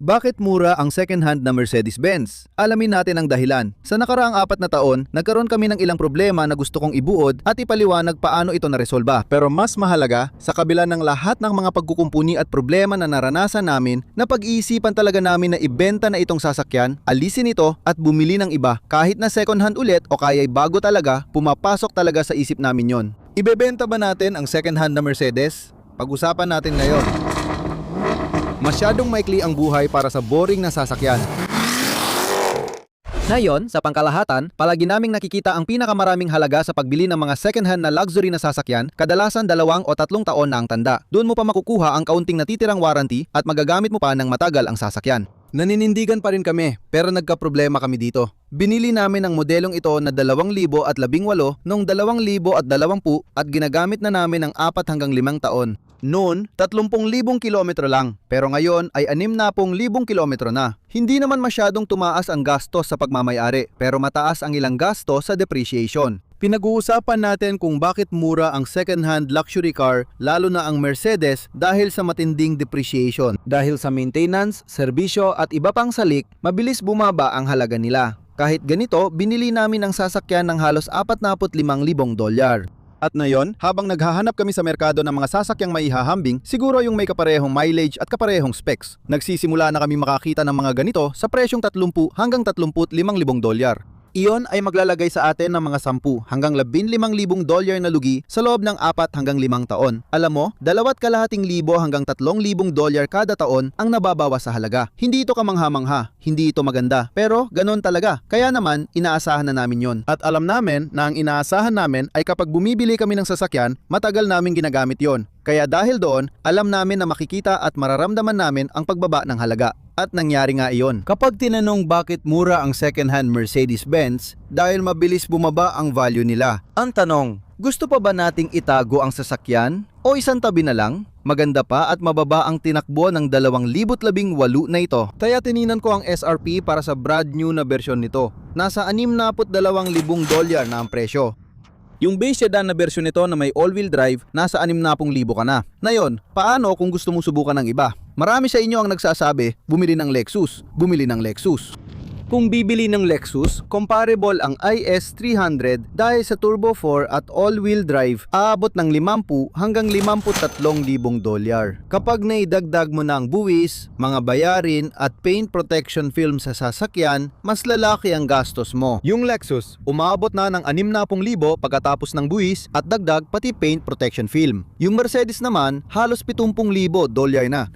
Bakit mura ang second-hand na Mercedes-Benz? Alamin natin ang dahilan. Sa nakaraang 4 na taon, nagkaroon kami ng ilang problema na gusto kong ibuod at ipaliwanag paano ito naresolba. Pero mas mahalaga, sa kabila ng lahat ng mga pagkukumpuni at problema na naranasan namin, napag-iisipan talaga namin na ibenta na itong sasakyan, alisin ito at bumili ng iba. Kahit na second-hand ulit o kaya'y bago talaga, pumapasok talaga sa isip namin yon. Ibebenta ba natin ang second-hand na Mercedes? Pag-usapan natin ngayon. Masyadong maikli ang buhay para sa boring na sasakyan. Ngayon, sa pangkalahatan, palagi naming nakikita ang pinakamaraming halaga sa pagbili ng mga second-hand na luxury na sasakyan, kadalasan 2 o 3 taon na ang tanda. Doon mo pa makukuha ang kaunting natitirang warranty at magagamit mo pa ng matagal ang sasakyan. Naninindigan pa rin kami, pero nagka-problema kami dito. Binili namin ang modelong ito na 2018 noong 2020 at ginagamit na namin ng 4 hanggang 5 taon. Noon, 30,000 kilometro lang, pero ngayon ay 60,000 kilometro na. Hindi naman masyadong tumaas ang gastos sa pagmamayari, pero mataas ang ilang gastos sa depreciation. Pinag-uusapan natin kung bakit mura ang second-hand luxury car, lalo na ang Mercedes, dahil sa matinding depreciation. Dahil sa maintenance, serbisyo at iba pang salik, mabilis bumaba ang halaga nila. Kahit ganito, binili namin ang sasakyan ng halos $45,000. At ngayon, habang naghahanap kami sa merkado ng mga sasakyang maihahambing, siguro yung may kaparehong mileage at kaparehong specs. Nagsisimula na kami makakita ng mga ganito sa presyong 30 hanggang $35,000. Iyon ay maglalagay sa atin ng mga 10 hanggang $15,000 na lugi sa loob ng 4 hanggang 5 taon. Alam mo, 2,200 hanggang $3,000 kada taon ang nababawa sa halaga. Hindi ito kamangha-mangha, hindi ito maganda, pero ganon talaga. Kaya naman, inaasahan na namin yon. At alam namin na ang inaasahan namin ay kapag bumibili kami ng sasakyan, matagal namin ginagamit yon. Kaya dahil doon, alam namin na makikita at mararamdaman namin ang pagbaba ng halaga. At nangyari nga iyon. Kapag tinanong bakit mura ang second-hand Mercedes-Benz, dahil mabilis bumaba ang value nila. Ang tanong, gusto pa ba nating itago ang sasakyan? O isang tabi na lang? Maganda pa at mababa ang tinakbo ng 2018 na ito. Kaya tininan ko ang SRP para sa brand new na bersyon nito. Nasa $62,000 na ang presyo. Yung base sedan na bersyon nito na may all-wheel drive, nasa 60,000 ka na. Ngayon, paano kung gusto mong subukan ng iba? Marami sa inyo ang nagsasabi, bumili ng Lexus, bumili ng Lexus. Kung bibili ng Lexus, comparable ang IS300 dahil sa Turbo 4 at all-wheel drive, aabot ng 50 hanggang $53,000. Kapag naidagdag mo na ang buwis, mga bayarin at paint protection film sa sasakyan, mas lalaki ang gastos mo. Yung Lexus, umaabot na ng 60,000 pagkatapos ng buwis at dagdag pati paint protection film. Yung Mercedes naman, halos $70,000 na.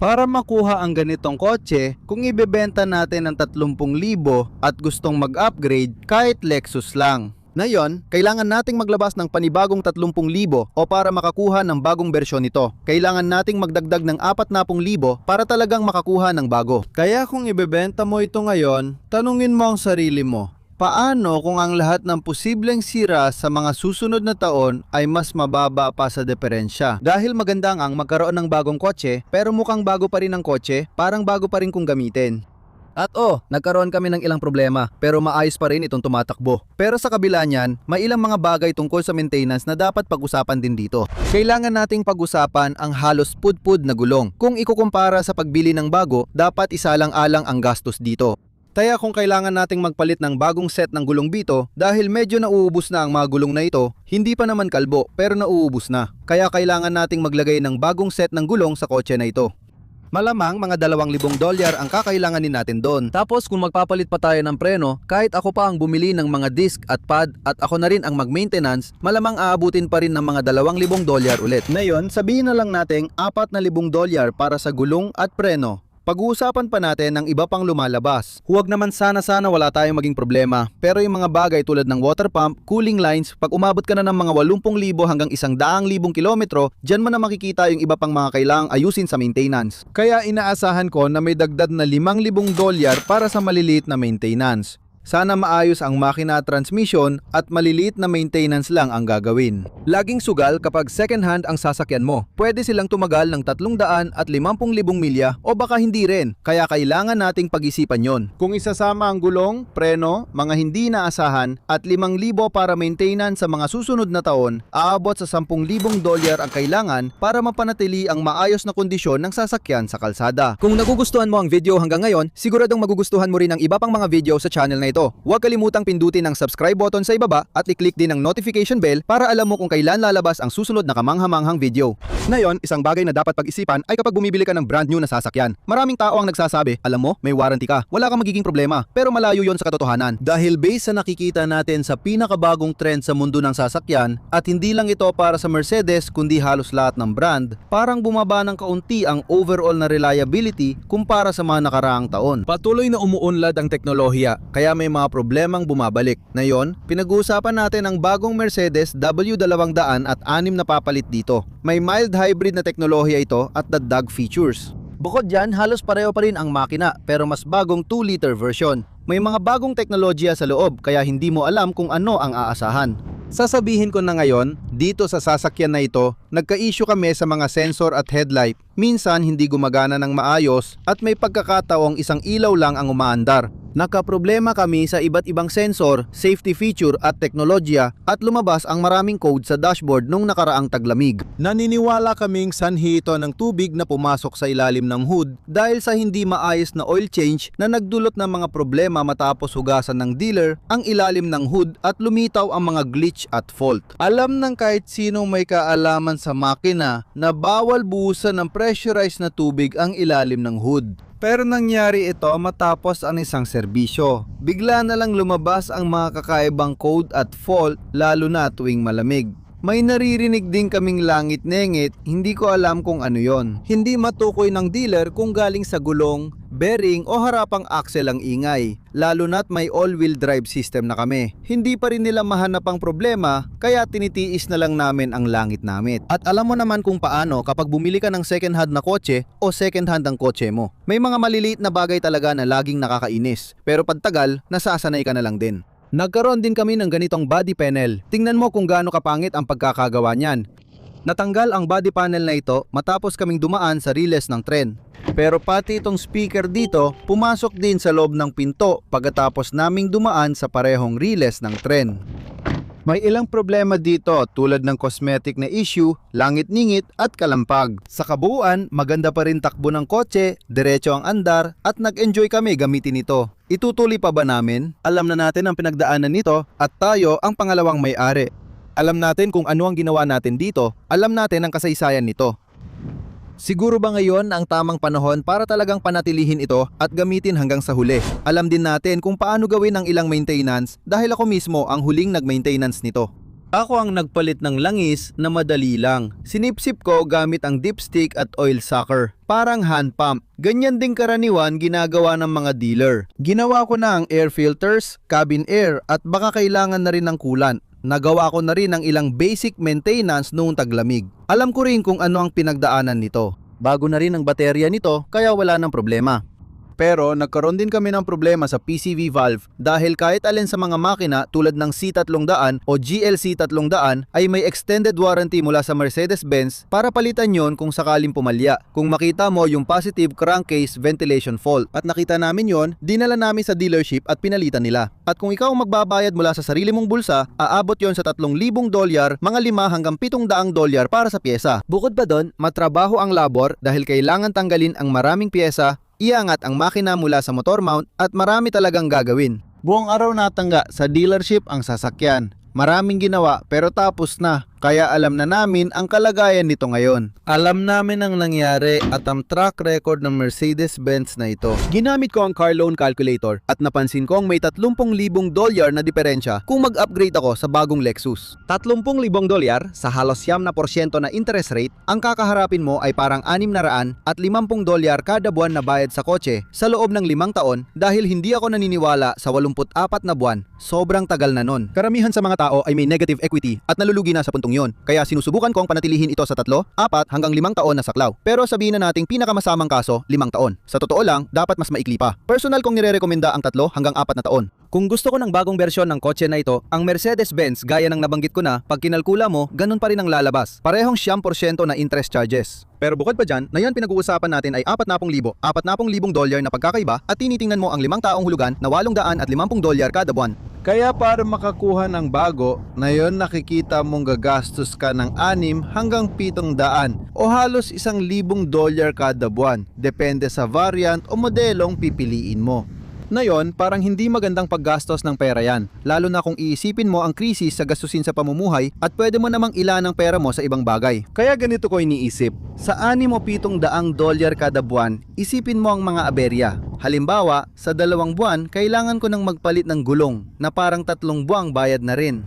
Para makuha ang ganitong kotse, kung ibebenta natin ng 30,000 at gustong mag-upgrade, kahit Lexus lang. Ngayon, kailangan nating maglabas ng panibagong 30,000 o para makakuha ng bagong bersyon nito. Kailangan nating magdagdag ng 40,000 para talagang makakuha ng bago. Kaya kung ibebenta mo ito ngayon, tanungin mo ang sarili mo. Paano kung ang lahat ng posibleng sira sa mga susunod na taon ay mas mababa pa sa diferensya? Dahil maganda ang magkaroon ng bagong kotse, pero mukhang bago pa rin ang kotse, parang bago pa rin kung gamitin. At nagkaroon kami ng ilang problema, pero maayos pa rin itong tumatakbo. Pero sa kabila niyan, may ilang mga bagay tungkol sa maintenance na dapat pag-usapan din dito. Kailangan nating pag-usapan ang halos pudpud na gulong. Kung ikukumpara sa pagbili ng bago, dapat isalang-alang ang gastos dito. Kaya kung kailangan nating magpalit ng bagong set ng gulong bito, dahil medyo nauubos na ang mga gulong na ito, hindi pa naman kalbo pero nauubos na. Kaya kailangan nating maglagay ng bagong set ng gulong sa kotse na ito. Malamang mga $2,000 ang kakailanganin natin doon. Tapos kung magpapalit pa tayo ng preno, kahit ako pa ang bumili ng mga disc at pad at ako na rin ang mag-maintenance, malamang aabutin pa rin ng mga $2,000 ulit. Ngayon, sabihin na lang nating $4,000 para sa gulong at preno. Pag-uusapan pa natin ang iba pang lumalabas. Huwag naman sana wala tayong maging problema. Pero yung mga bagay tulad ng water pump, cooling lines, pag umabot ka na ng mga 80,000 hanggang 100,000 kilometro, dyan mo na makikita yung iba pang mga kailangang ayusin sa maintenance. Kaya inaasahan ko na may dagdag na $5,000 para sa maliliit na maintenance. Sana maayos ang makina at transmission at maliliit na maintenance lang ang gagawin. Laging sugal kapag second hand ang sasakyan mo. Pwede silang tumagal ng 300 at 50,000 milya o baka hindi rin, kaya kailangan nating pag-isipan yon. Kung isasama ang gulong, preno, mga hindi naasahan at 5,000 para maintenance sa mga susunod na taon, aabot sa 10,000 dolyar ang kailangan para mapanatili ang maayos na kondisyon ng sasakyan sa kalsada. Kung nagugustuhan mo ang video hanggang ngayon, siguradong magugustuhan mo rin ang iba pang mga video sa channel na ito. Huwag kalimutang pindutin ang subscribe button sa ibaba at i-click din ang notification bell para alam mo kung kailan lalabas ang susunod na kamanghamanghang video. Ngayon, isang bagay na dapat pag-isipan ay kapag bumibili ka ng brand new na sasakyan. Maraming tao ang nagsasabi, alam mo, may warranty ka, wala kang magiging problema, pero malayo yon sa katotohanan. Dahil base sa nakikita natin sa pinakabagong trend sa mundo ng sasakyan at hindi lang ito para sa Mercedes kundi halos lahat ng brand, parang bumaba ng kaunti ang overall na reliability kumpara sa mga nakaraang taon. Patuloy na umuunlad ang teknolohiya kaya may mga problemang bumabalik. Ngayon, pinag-uusapan natin ang bagong Mercedes W200 at 6 na papalit dito. May mild hybrid na teknolohiya ito at dagdag features. Bukod dyan, halos pareho pa rin ang makina pero mas bagong 2-liter version. May mga bagong teknolohiya sa loob kaya hindi mo alam kung ano ang aasahan. Sasabihin ko na ngayon, dito sa sasakyan na ito, nagka-issue kami sa mga sensor at headlight. Minsan hindi gumagana ng maayos at may pagkakataong isang ilaw lang ang umaandar. Nakaproblema kami sa iba't ibang sensor, safety feature at teknolohiya at lumabas ang maraming code sa dashboard nung nakaraang taglamig. Naniniwala kaming sanhi ito ng tubig na pumasok sa ilalim ng hood dahil sa hindi maayos na oil change na nagdulot ng mga problema matapos hugasan ng dealer ang ilalim ng hood at lumitaw ang mga glitch at fault. Alam ng kahit sinong may kaalaman sa makina na bawal buhusan ng pressurized na tubig ang ilalim ng hood. Pero nangyari ito matapos ang isang serbisyo. Bigla na lang lumabas ang mga kakaibang code at fault lalo na tuwing malamig. May naririnig din kaming langit-nengit, hindi ko alam kung ano yon. Hindi matukoy ng dealer kung galing sa gulong, bearing o harapang axle ang ingay, lalo na't may all-wheel drive system na kami. Hindi pa rin nila mahanap ang problema, kaya tinitiis na lang namin ang langit-namit. At alam mo naman kung paano kapag bumili ka ng second-hand na kotse o second-hand ang kotse mo. May mga maliliit na bagay talaga na laging nakakainis, pero pagtagal, nasasanay ka na lang din. Nagkaroon din kami ng ganitong body panel. Tingnan mo kung gaano kapangit ang pagkakagawa niyan. Natanggal ang body panel na ito matapos kaming dumaan sa riles ng tren. Pero pati itong speaker dito, pumasok din sa loob ng pinto pagkatapos naming dumaan sa parehong riles ng tren. May ilang problema dito tulad ng cosmetic na issue, langit-ningit at kalampag. Sa kabuuan, maganda pa rin takbo ng kotse, diretso ang andar at nag-enjoy kami gamitin ito. Itutuloy pa ba namin? Alam na natin ang pinagdaanan nito at tayo ang pangalawang may-ari. Alam natin kung ano ang ginawa natin dito, alam natin ang kasaysayan nito. Siguro ba ngayon ang tamang panahon para talagang panatilihin ito at gamitin hanggang sa huli? Alam din natin kung paano gawin ang ilang maintenance dahil ako mismo ang huling nag-maintenance nito. Ako ang nagpalit ng langis na madali lang. Sinipsip ko gamit ang dipstick at oil sucker. Parang hand pump. Ganyan din karaniwan ginagawa ng mga dealer. Ginawa ko na ang air filters, cabin air at baka kailangan na rin ng coolant. Nagawa ko na rin ang ilang basic maintenance noong taglamig. Alam ko rin kung ano ang pinagdaanan nito. Bago na rin ang baterya nito kaya wala ng problema. Pero nagkaroon din kami ng problema sa PCV valve dahil kahit alin sa mga makina tulad ng C300 o GLC 300 ay may extended warranty mula sa Mercedes-Benz para palitan yon kung sakaling pumalya. Kung makita mo yung positive crankcase ventilation fault at nakita namin yon, dinala namin sa dealership at pinalitan nila. At kung ikaw magbabayad mula sa sarili mong bulsa, aabot yon sa 3,000 dolyar, mga 5 hanggang 700 dolyar para sa pyesa. Bukod pa doon, matrabaho ang labor dahil kailangan tanggalin ang maraming pyesa, iangat ang makina mula sa motor mount at marami talagang gagawin. Buong araw natangga sa dealership ang sasakyan. Maraming ginawa pero tapos na. Kaya alam na namin ang kalagayan nito ngayon. Alam namin ang nangyari at ang track record ng Mercedes-Benz na ito. Ginamit ko ang car loan calculator at napansin kong may 30,000 dolyar na diferensya kung mag-upgrade ako sa bagong Lexus. 30,000 dolyar sa halos 9% na interest rate, ang kakaharapin mo ay parang 600 at 50 dolyar kada buwan na bayad sa kotse sa loob ng 5 taon dahil hindi ako naniniwala sa 84 na buwan. Sobrang tagal na nun. Karamihan sa mga tao ay may negative equity at nalulugi na sa puntong yon. Kaya sinusubukan kong panatilihin ito sa 3, 4 hanggang 5 taon na saklaw. Pero sabihin na nating pinakamasamang kaso, 5 taon. Sa totoo lang, dapat mas maikli pa. Personal kong nire-rekomenda ang 3 hanggang 4 na taon. Kung gusto ko ng bagong bersyon ng kotse na ito, ang Mercedes-Benz gaya ng nabanggit ko na, pag kinalkula mo, ganun pa rin ang lalabas. Parehong 9% na interest charges. Pero bukod pa dyan, na yan pinag-uusapan natin ay $40,000 na pagkakaiba at tinitingnan mo ang 5 taong hulugan na $850 kada buwan. Kaya para makakuha ng bago, na yon nakikita mong gagastos ka ng 6 hanggang 700 o halos $1,000 kada buwan. Depende sa variant o modelong pipiliin mo. Na yon, parang hindi magandang paggastos ng pera yan, lalo na kung iisipin mo ang krisis sa gastusin sa pamumuhay at pwede mo namang ilan ang pera mo sa ibang bagay. Kaya ganito ko iniisip, sa 6 o $700 kada buwan, isipin mo ang mga aberya. Halimbawa, sa 2 buwan, kailangan ko nang magpalit ng gulong na parang 3 buwang bayad na rin.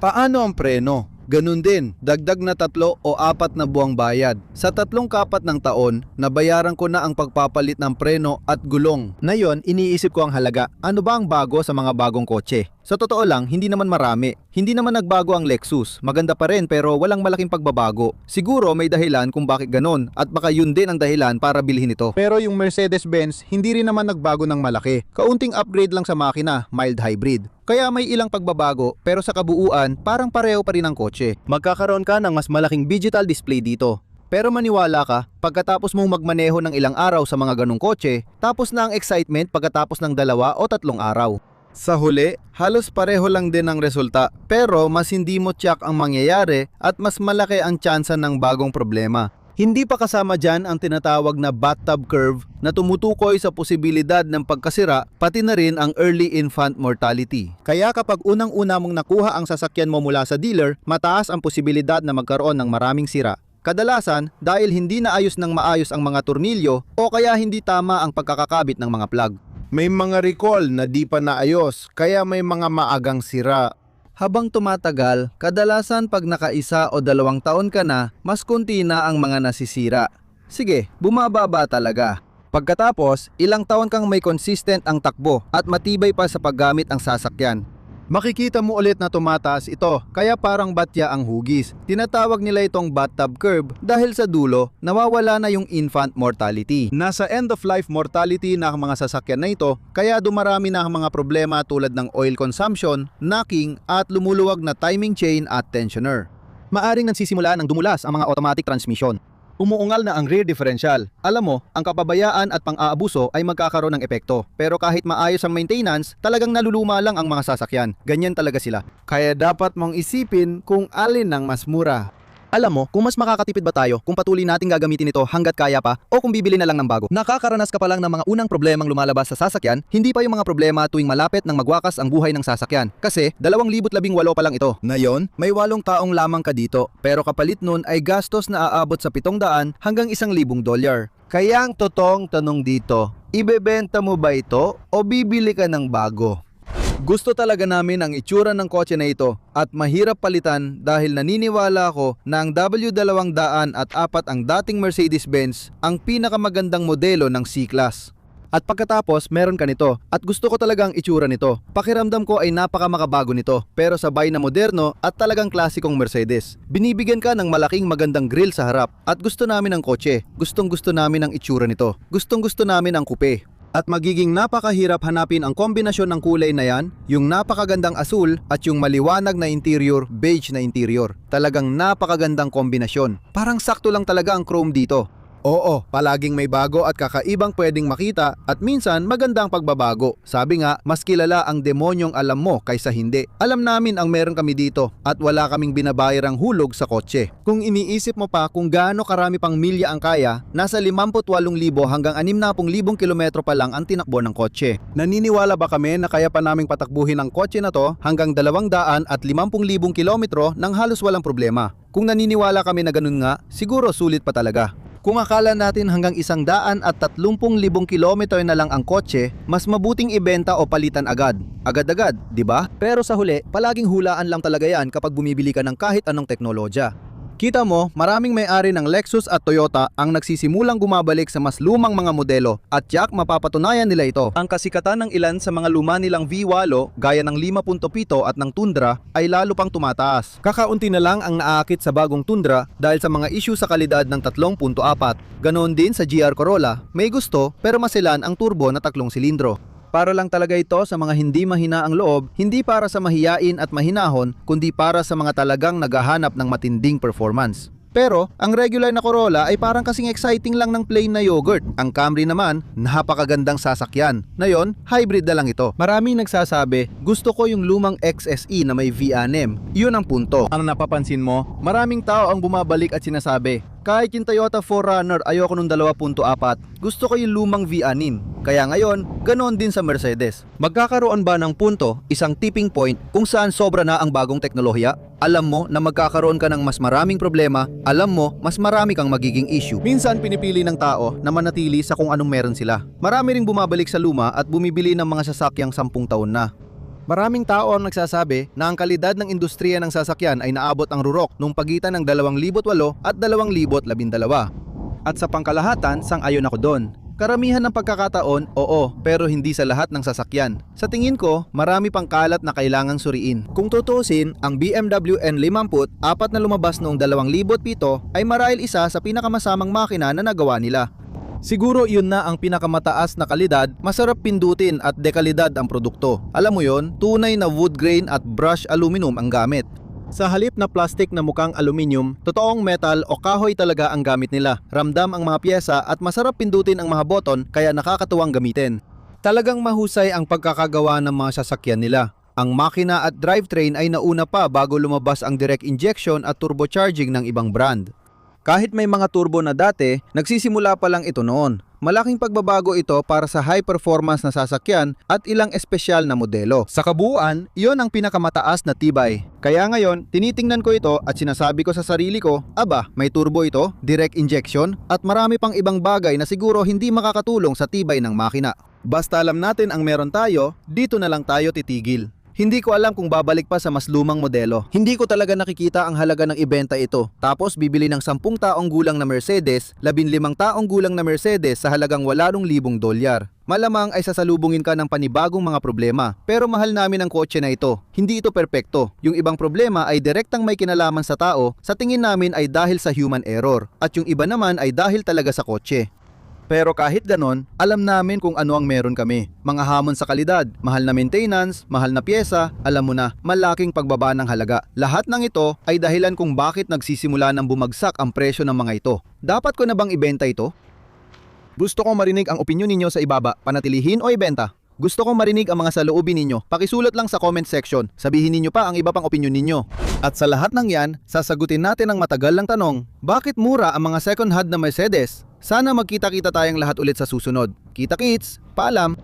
Paano ang preno? Ganun din, dagdag na 3 o 4 na buwang bayad. Sa 3 kapat ng taon, nabayaran ko na ang pagpapalit ng preno at gulong. Na yon, iniisip ko ang halaga, ano ba ang bago sa mga bagong kotse? Sa totoo lang, hindi naman marami. Hindi naman nagbago ang Lexus. Maganda pa rin pero walang malaking pagbabago. Siguro may dahilan kung bakit ganon at baka yun din ang dahilan para bilhin ito. Pero yung Mercedes-Benz, hindi rin naman nagbago ng malaki. Kaunting upgrade lang sa makina, mild hybrid. Kaya may ilang pagbabago pero sa kabuuan, parang pareho pa rin ang kotse. Magkakaroon ka ng mas malaking digital display dito. Pero maniwala ka, pagkatapos mong magmaneho ng ilang araw sa mga ganong kotse, tapos na ang excitement pagkatapos ng 2 o 3 araw. Sa huli, halos pareho lang din ang resulta, pero mas hindi mo tiyak ang mangyayari at mas malaki ang tsansa ng bagong problema. Hindi pa kasama dyan ang tinatawag na bathtub curve na tumutukoy sa posibilidad ng pagkasira pati na rin ang early infant mortality. Kaya kapag unang-una mong nakuha ang sasakyan mo mula sa dealer, mataas ang posibilidad na magkaroon ng maraming sira. Kadalasan, dahil hindi naayos ng maayos ang mga tornilyo o kaya hindi tama ang pagkakakabit ng mga plug. May mga recall na di pa naayos, kaya may mga maagang sira. Habang tumatagal, kadalasan pag naka-1 o 2 taon ka na, mas konti na ang mga nasisira. Sige, bumababa talaga. Pagkatapos, ilang taon kang may consistent ang takbo at matibay pa sa paggamit ang sasakyan. Makikita mo ulit na tumataas ito, kaya parang batya ang hugis. Tinatawag nila itong bathtub curve dahil sa dulo, nawawala na yung infant mortality. Nasa end-of-life mortality na ang mga sasakyan na ito, kaya dumarami na ang mga problema tulad ng oil consumption, knocking at lumuluwag na timing chain at tensioner. Maaring nagsisimula ng dumulas ang mga automatic transmission. Umuungal na ang rear differential. Alam mo, ang kapabayaan at pang-aabuso ay magkakaroon ng epekto. Pero kahit maayos ang maintenance, talagang naluluma lang ang mga sasakyan. Ganyan talaga sila. Kaya dapat mong isipin kung alin ang mas mura. Alam mo, kung mas makakatipid ba tayo kung patuloy nating gagamitin ito hanggat kaya pa o kung bibili na lang ng bago. Nakakaranas ka pa lang ng mga unang problemang lumalabas sa sasakyan, hindi pa yung mga problema tuwing malapit ng magwakas ang buhay ng sasakyan. Kasi 2018 pa lang ito. Ngayon, may 8 taong lamang ka dito, pero kapalit nun ay gastos na aabot sa 700 hanggang $1,000. Kaya ang totoong tanong dito, ibebenta mo ba ito o bibili ka ng bago? Gusto talaga namin ang itsura ng kotse na ito at mahirap palitan dahil naniniwala ako na ang W204 ang dating Mercedes-Benz ang pinakamagandang modelo ng C-Class. At pagkatapos meron ka nito at gusto ko talaga ang itsura nito. Pakiramdam ko ay napakamakabago nito pero sabay na moderno at talagang klasikong Mercedes. Binibigyan ka ng malaking magandang grill sa harap at gusto namin ang kotse. Gustong gusto namin ang itsura nito. Gustong gusto namin ang coupe. At magiging napakahirap hanapin ang kombinasyon ng kulay na yan, yung napakagandang asul at yung maliwanag na interior, beige na interior. Talagang napakagandang kombinasyon. Parang sakto lang talaga ang chrome dito. Oo, palaging may bago at kakaibang pwedeng makita at minsan magandang pagbabago. Sabi nga, mas kilala ang demonyong alam mo kaysa hindi. Alam namin ang meron kami dito at wala kaming binabayarang hulog sa kotse. Kung iniisip mo pa kung gaano karami pang milya ang kaya, nasa 58,000 hanggang 60,000 kilometro pa lang ang tinakbo ng kotse. Naniniwala ba kami na kaya pa naming patakbuhin ang kotse na to hanggang 250,000 kilometro nang halos walang problema? Kung naniniwala kami na ganun nga, siguro sulit pa talaga. Kung akala natin hanggang 130,000 kilometro na lang ang kotse, mas mabuting ibenta o palitan agad. Agad-agad, di ba? Pero sa huli, palaging hulaan lang talaga yan kapag bumibili ka ng kahit anong teknolohiya. Kita mo, maraming may-ari ng Lexus at Toyota ang nagsisimulang gumabalik sa mas lumang mga modelo at tiyak mapapatunayan nila ito. Ang kasikatan ng ilan sa mga luma nilang V8 gaya ng 5.7 at ng Tundra ay lalo pang tumataas. Kakaunti na lang ang naakit sa bagong Tundra dahil sa mga issue sa kalidad ng 3.4. Ganoon din sa GR Corolla, may gusto pero masilan ang turbo na 3 silindro. Para lang talaga ito sa mga hindi mahina ang loob, hindi para sa mahiyain at mahinahon, kundi para sa mga talagang naghahanap ng matinding performance. Pero, ang regular na Corolla ay parang kasing exciting lang ng plain na yogurt. Ang Camry naman, napakagandang sasakyan. Ngayon, hybrid na lang ito. Maraming nagsasabi, gusto ko yung lumang XSE na may V6. Yun ang punto. Ang napapansin mo, maraming tao ang bumabalik at sinasabi, kahit yung Toyota 4Runner ayoko nung 2.4, gusto ko yung lumang V6. Kaya ngayon, ganoon din sa Mercedes. Magkakaroon ba ng punto, isang tipping point, kung saan sobra na ang bagong teknolohiya? Alam mo na magkakaroon ka ng mas maraming problema, alam mo mas marami kang magiging issue. Minsan pinipili ng tao na manatili sa kung anong meron sila. Marami ring bumabalik sa luma at bumibili ng mga sasakyang 10 taon na. Maraming tao ang nagsasabi na ang kalidad ng industriya ng sasakyan ay naabot ang rurok nung pagitan ng 2008 at 2012. At sa pangkalahatan, sang-ayon ako doon. Karamihan ng pagkakataon, oo, pero hindi sa lahat ng sasakyan. Sa tingin ko, marami pang kalat na kailangang suriin. Kung tutusin, ang BMW N50, apat na lumabas noong 2007 ay marahil isa sa pinakamasamang makina na nagawa nila. Siguro yun na ang pinakamataas na kalidad, masarap pindutin at dekalidad ang produkto. Alam mo yon, tunay na wood grain at brushed aluminum ang gamit. Sa halip na plastic na mukhang aluminium, totoong metal o kahoy talaga ang gamit nila. Ramdam ang mga pyesa at masarap pindutin ang mga button kaya nakakatuwang gamitin. Talagang mahusay ang pagkakagawa ng mga sasakyan nila. Ang makina at drivetrain ay nauna pa bago lumabas ang direct injection at turbocharging ng ibang brand. Kahit may mga turbo na dati, nagsisimula pa lang ito noon. Malaking pagbabago ito para sa high performance na sasakyan at ilang espesyal na modelo. Sa kabuuan, iyon ang pinakamataas na tibay. Kaya ngayon, tinitingnan ko ito at sinasabi ko sa sarili ko, aba, may turbo ito, direct injection, at marami pang ibang bagay na siguro hindi makakatulong sa tibay ng makina. Basta alam natin ang meron tayo, dito na lang tayo titigil. Hindi ko alam kung babalik pa sa mas lumang modelo. Hindi ko talaga nakikita ang halaga ng ibenta ito. Tapos bibili ng 10 taong gulang na Mercedes, 15 taong gulang na Mercedes sa halagang $8,000. Malamang ay sasalubungin ka ng panibagong mga problema. Pero mahal namin ang kotse na ito. Hindi ito perpekto. Yung ibang problema ay direktang may kinalaman sa tao, sa tingin namin ay dahil sa human error. At yung iba naman ay dahil talaga sa kotse. Pero kahit ganon, alam namin kung ano ang meron kami. Mga hamon sa kalidad, mahal na maintenance, mahal na pyesa, alam mo na, malaking pagbaba ng halaga. Lahat ng ito ay dahilan kung bakit nagsisimula ng bumagsak ang presyo ng mga ito. Dapat ko na bang ibenta ito? Gusto kong marinig ang opinyon ninyo sa ibaba, panatilihin o ibenta? Gusto kong marinig ang mga saloobin ninyo. Pakisulat lang sa comment section. Sabihin ninyo pa ang iba pang opinyon ninyo. At sa lahat ng yan, sasagutin natin ang matagal lang tanong, bakit mura ang mga second hand na Mercedes? Sana magkita-kita tayong lahat ulit sa susunod. Kita-kits, paalam!